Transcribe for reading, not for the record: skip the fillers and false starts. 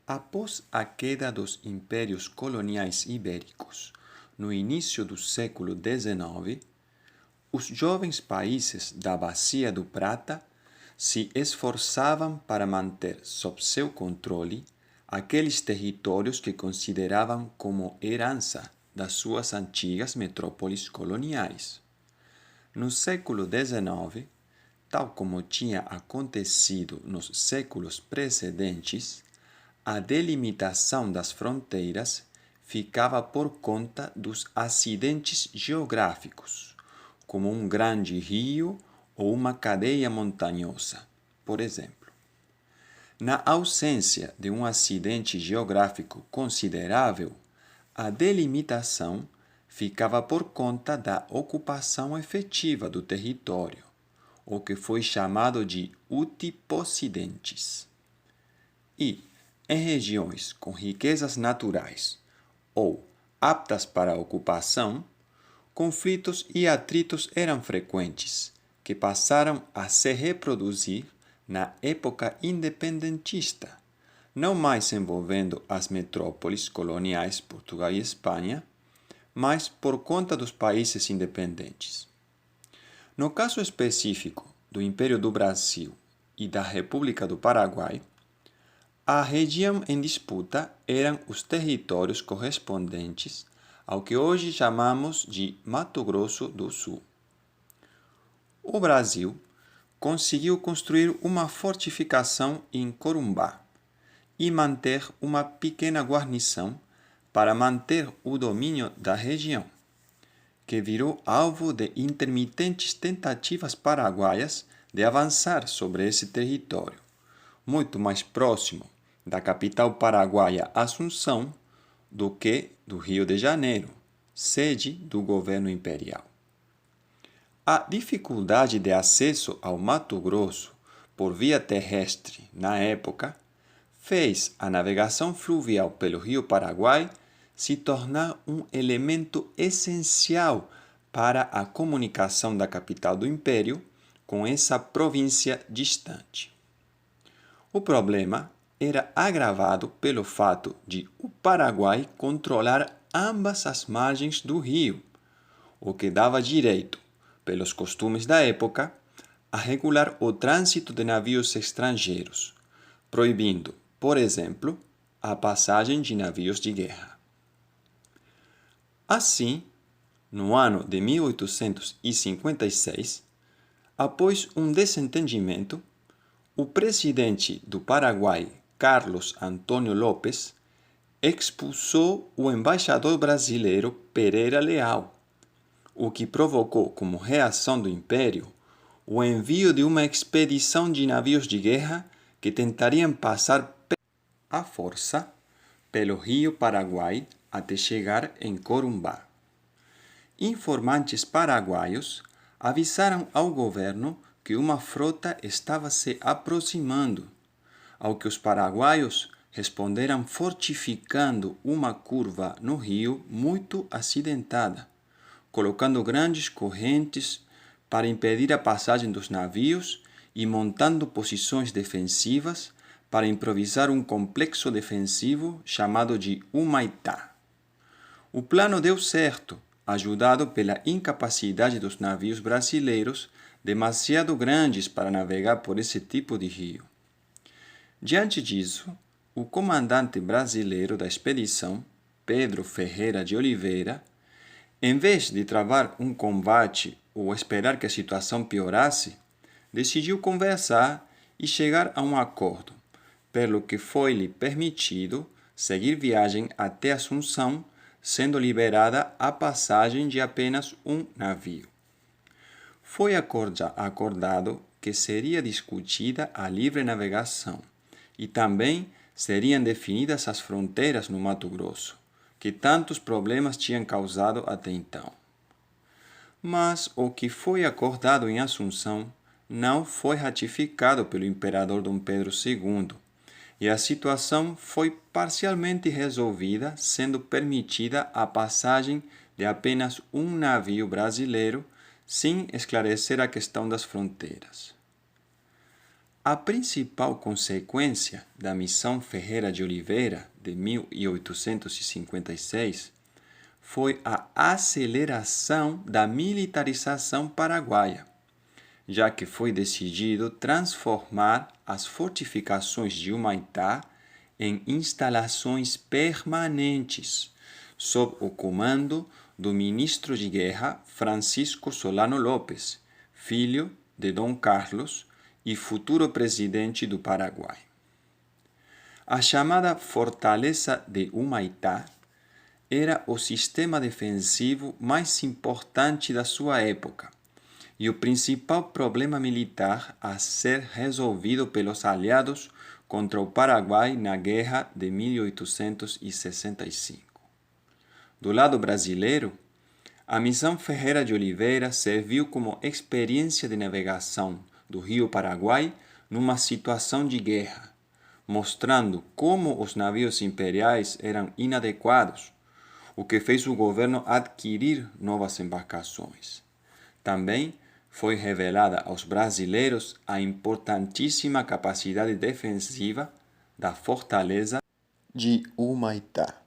Após a queda dos impérios coloniais ibéricos, no início do século XIX, os jovens países da Bacia do Prata se esforçavam para manter sob seu controle aqueles territórios que consideravam como herança das suas antigas metrópoles coloniais. No século XIX, tal como tinha acontecido nos séculos precedentes, a delimitação das fronteiras ficava por conta dos acidentes geográficos, como um grande rio ou uma cadeia montanhosa, por exemplo. Na ausência de um acidente geográfico considerável, a delimitação ficava por conta da ocupação efetiva do território, o que foi chamado de utipossidentes. E, em regiões com riquezas naturais ou aptas para a ocupação, conflitos e atritos eram frequentes, que passaram a se reproduzir na época independentista, não mais envolvendo as metrópoles coloniais Portugal e Espanha, mas por conta dos países independentes. No caso específico do Império do Brasil e da República do Paraguai, a região em disputa eram os territórios correspondentes ao que hoje chamamos de Mato Grosso do Sul. O Brasil conseguiu construir uma fortificação em Corumbá e manter uma pequena guarnição para manter o domínio da região, que virou alvo de intermitentes tentativas paraguaias de avançar sobre esse território, muito mais próximo da capital paraguaia Assunção do que do Rio de Janeiro, sede do governo imperial. A dificuldade de acesso ao Mato Grosso por via terrestre na época fez a navegação fluvial pelo Rio Paraguai se tornar um elemento essencial para a comunicação da capital do império com essa província distante. O problema era agravado pelo fato de o Paraguai controlar ambas as margens do rio, o que dava direito, pelos costumes da época, a regular o trânsito de navios estrangeiros, proibindo, por exemplo, a passagem de navios de guerra. Assim, no ano de 1856, após um desentendimento, o presidente do Paraguai, Carlos Antônio Lopes, expulsou o embaixador brasileiro Pereira Leal, o que provocou como reação do Império o envio de uma expedição de navios de guerra que tentariam passar à força pelo rio Paraguai até chegar em Corumbá. Informantes paraguaios avisaram ao governo que uma frota estava se aproximando, ao que os paraguaios responderam fortificando uma curva no rio muito acidentada, colocando grandes correntes para impedir a passagem dos navios e montando posições defensivas para improvisar um complexo defensivo chamado de Humaitá. O plano deu certo, ajudado pela incapacidade dos navios brasileiros demasiado grandes para navegar por esse tipo de rio. Diante disso, o comandante brasileiro da expedição, Pedro Ferreira de Oliveira, em vez de travar um combate ou esperar que a situação piorasse, decidiu conversar e chegar a um acordo, pelo que foi-lhe permitido seguir viagem até Assunção, sendo liberada a passagem de apenas um navio. Foi acordado que seria discutida a livre navegação e também seriam definidas as fronteiras no Mato Grosso, que tantos problemas tinham causado até então. Mas o que foi acordado em Assunção não foi ratificado pelo imperador Dom Pedro II, e a situação foi parcialmente resolvida, sendo permitida a passagem de apenas um navio brasileiro, sem esclarecer a questão das fronteiras. A principal consequência da Missão Ferreira de Oliveira, de 1856, foi a aceleração da militarização paraguaia, já que foi decidido transformar as fortificações de Humaitá em instalações permanentes, sob o comando do ministro de Guerra Francisco Solano Lopes, filho de Dom Carlos e futuro presidente do Paraguai. A chamada Fortaleza de Humaitá era o sistema defensivo mais importante da sua época e o principal problema militar a ser resolvido pelos aliados contra o Paraguai na Guerra de 1865. Do lado brasileiro, a Missão Ferreira de Oliveira serviu como experiência de navegação do Rio Paraguai numa situação de guerra, mostrando como os navios imperiais eram inadequados, o que fez o governo adquirir novas embarcações. Também foi revelada aos brasileiros a importantíssima capacidade defensiva da fortaleza de Humaitá.